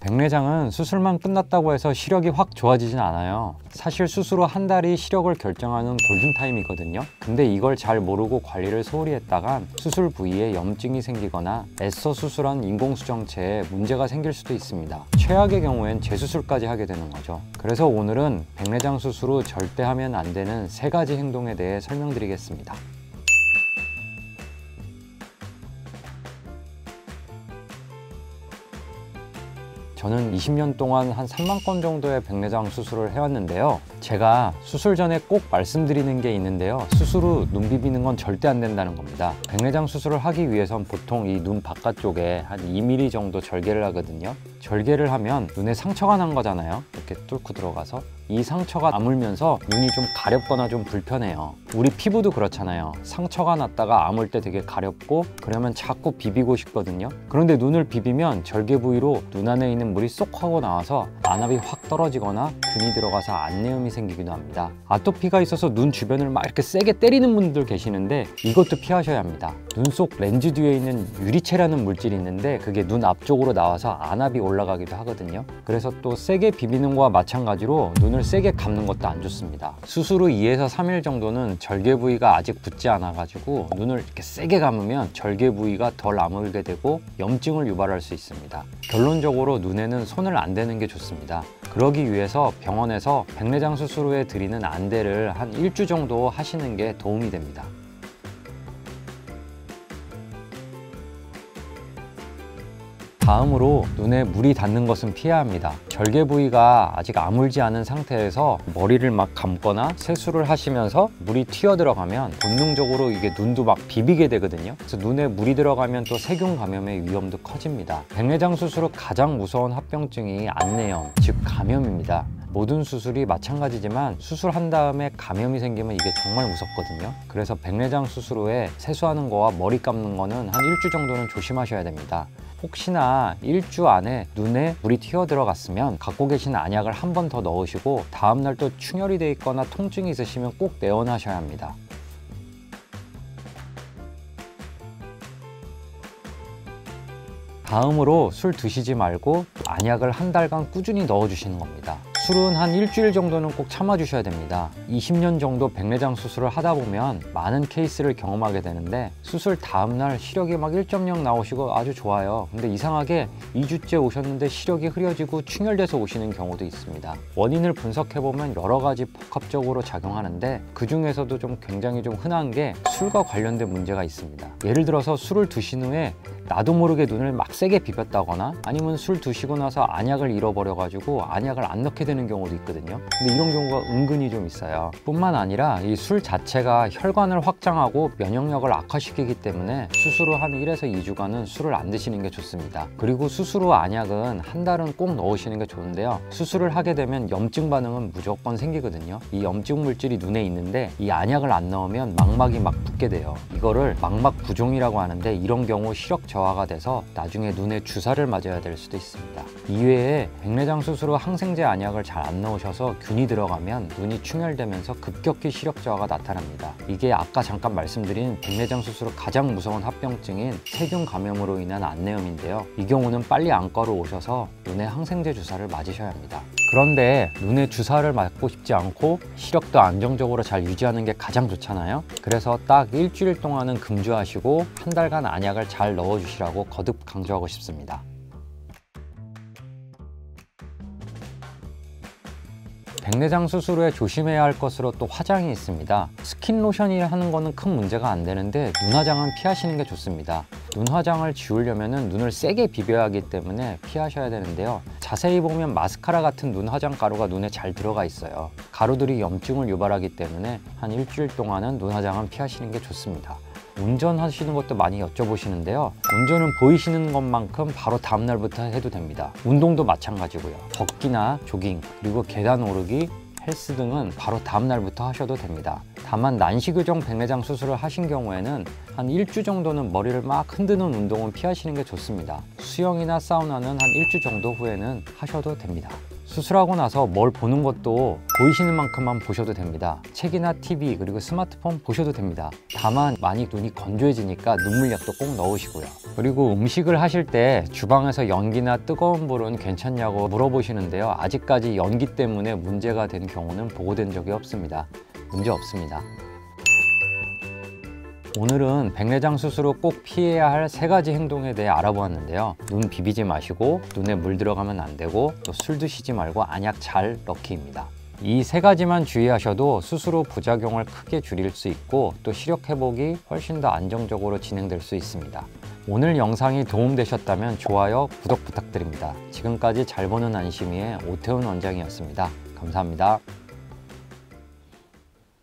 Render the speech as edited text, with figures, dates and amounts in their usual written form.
백내장은 수술만 끝났다고 해서 시력이 확 좋아지진 않아요. 사실 수술 후 한 달이 시력을 결정하는 골든타임이거든요. 근데 이걸 잘 모르고 관리를 소홀히 했다간 수술 부위에 염증이 생기거나 애써 수술한 인공수정체에 문제가 생길 수도 있습니다. 최악의 경우엔 재수술까지 하게 되는 거죠. 그래서 오늘은 백내장 수술 후 절대 하면 안 되는 3가지 행동에 대해 설명드리겠습니다. 저는 20년 동안 한 3만 건 정도의 백내장 수술을 해왔는데요. 제가 수술 전에 꼭 말씀드리는 게 있는데요. 수술 후 눈 비비는 건 절대 안 된다는 겁니다. 백내장 수술을 하기 위해선 보통 이 눈 바깥쪽에 한 2mm 정도 절개를 하거든요. 절개를 하면 눈에 상처가 난 거잖아요. 이렇게 뚫고 들어가서 이 상처가 아물면서 눈이 좀 가렵거나 좀 불편해요. 우리 피부도 그렇잖아요. 상처가 났다가 아물 때 되게 가렵고 그러면 자꾸 비비고 싶거든요. 그런데 눈을 비비면 절개 부위로 눈 안에 있는 물이 쏙 하고 나와서 안압이 확 떨어지거나 균이 들어가서 안내음이 생기기도 합니다. 아토피가 있어서 눈 주변을 막 이렇게 세게 때리는 분들 계시는데 이것도 피하셔야 합니다. 눈 속 렌즈 뒤에 있는 유리체라는 물질이 있는데 그게 눈 앞쪽으로 나와서 안압이 올라가기도 하거든요. 그래서 또 세게 비비는 거와 마찬가지로 눈을 세게 감는 것도 안 좋습니다. 수술 후 2에서 3일 정도는 절개 부위가 아직 붙지 않아 가지고 눈을 이렇게 세게 감으면 절개 부위가 덜 아물게 되고 염증을 유발할 수 있습니다. 결론적으로 눈에는 손을 안 대는 게 좋습니다. 그러기 위해서 병원에서 백내장 수술 후에 드리는 안대를 한 1주 정도 하시는 게 도움이 됩니다. 다음으로 눈에 물이 닿는 것은 피해야 합니다. 절개 부위가 아직 아물지 않은 상태에서 머리를 막 감거나 세수를 하시면서 물이 튀어 들어가면 본능적으로 이게 눈도 막 비비게 되거든요. 그래서 눈에 물이 들어가면 또 세균 감염의 위험도 커집니다. 백내장 수술 후 가장 무서운 합병증이 안내염, 즉 감염입니다. 모든 수술이 마찬가지지만 수술한 다음에 감염이 생기면 이게 정말 무섭거든요. 그래서 백내장 수술 후에 세수하는 거와 머리 감는 거는 한 1주 정도는 조심하셔야 됩니다. 혹시나 1주 안에 눈에 물이 튀어 들어갔으면 갖고 계신 안약을 한 번 더 넣으시고 다음날 또 충혈이 돼 있거나 통증이 있으시면 꼭 내원하셔야 합니다. 다음으로 술 드시지 말고 안약을 한 달간 꾸준히 넣어주시는 겁니다. 술은 한 일주일 정도는 꼭 참아주셔야 됩니다. 20년 정도 백내장 수술을 하다 보면 많은 케이스를 경험하게 되는데 수술 다음날 시력이 막 1.0 나오시고 아주 좋아요. 근데 이상하게 2주째 오셨는데 시력이 흐려지고 충혈돼서 오시는 경우도 있습니다. 원인을 분석해보면 여러 가지 복합적으로 작용하는데 그 중에서도 굉장히 흔한 게 술과 관련된 문제가 있습니다. 예를 들어서 술을 드신 후에 나도 모르게 눈을 막 세게 비볐다거나 아니면 술 드시고 나서 안약을 잃어버려 가지고 안약을 안 넣게 되는 경우도 있거든요. 근데 이런 경우가 은근히 좀 있어요. 뿐만 아니라 이 술 자체가 혈관을 확장하고 면역력을 악화시키기 때문에 수술 후 한 1에서 2주간은 술을 안 드시는 게 좋습니다. 그리고 수술 후 안약은 한 달은 꼭 넣으시는 게 좋은데요. 수술을 하게 되면 염증 반응은 무조건 생기거든요. 이 염증 물질이 눈에 있는데 이 안약을 안 넣으면 망막이 막 붓게 돼요. 이거를 망막 부종이라고 하는데 이런 경우 시력 저하가 돼서 나중에 눈에 주사를 맞아야 될 수도 있습니다. 이외에 백내장 수술 후 항생제 안약을 잘 안 넣으셔서 균이 들어가면 눈이 충혈되면서 급격히 시력 저하가 나타납니다. 이게 아까 잠깐 말씀드린 백내장 수술 후 가장 무서운 합병증인 세균 감염으로 인한 안내염인데요. 이 경우는 빨리 안과로 오셔서 눈에 항생제 주사를 맞으셔야 합니다. 그런데 눈에 주사를 맞고 싶지 않고 시력도 안정적으로 잘 유지하는 게 가장 좋잖아요. 그래서 딱 일주일 동안은 금주하시고 한 달간 안약을 잘 넣어주시라고 거듭 강조하고 싶습니다. 백내장 수술 후에 조심해야 할 것으로 또 화장이 있습니다. 스킨 로션이 하는 거는 큰 문제가 안 되는데 눈 화장은 피하시는 게 좋습니다. 눈 화장을 지우려면 눈을 세게 비벼야 하기 때문에 피하셔야 되는데요. 자세히 보면 마스카라 같은 눈 화장 가루가 눈에 잘 들어가 있어요. 가루들이 염증을 유발하기 때문에 한 일주일 동안은 눈 화장은 피하시는 게 좋습니다. 운전하시는 것도 많이 여쭤보시는데요. 운전은 보이시는 것만큼 바로 다음날부터 해도 됩니다. 운동도 마찬가지고요. 걷기나 조깅, 그리고 계단 오르기, 헬스 등은 바로 다음날부터 하셔도 됩니다. 다만 난시교정 백내장 수술을 하신 경우에는 한 1주 정도는 머리를 막 흔드는 운동은 피하시는 게 좋습니다. 수영이나 사우나는 한 1주 정도 후에는 하셔도 됩니다. 수술하고 나서 뭘 보는 것도 보이시는 만큼만 보셔도 됩니다. 책이나 TV 그리고 스마트폰 보셔도 됩니다. 다만 많이 눈이 건조해지니까 눈물약도 꼭 넣으시고요. 그리고 음식을 하실 때 주방에서 연기나 뜨거운 불은 괜찮냐고 물어보시는데요. 아직까지 연기 때문에 문제가 된 경우는 보고된 적이 없습니다. 문제 없습니다. 오늘은 백내장 수술 후 꼭 피해야 할 3가지 행동에 대해 알아보았는데요. 눈 비비지 마시고, 눈에 물 들어가면 안 되고, 또 술 드시지 말고 안약 잘 넣기입니다. 이 3가지만 주의하셔도 수술 후 부작용을 크게 줄일 수 있고, 또 시력 회복이 훨씬 더 안정적으로 진행될 수 있습니다. 오늘 영상이 도움되셨다면 좋아요, 구독 부탁드립니다. 지금까지 잘 보는 안심이의 오태훈 원장이었습니다. 감사합니다.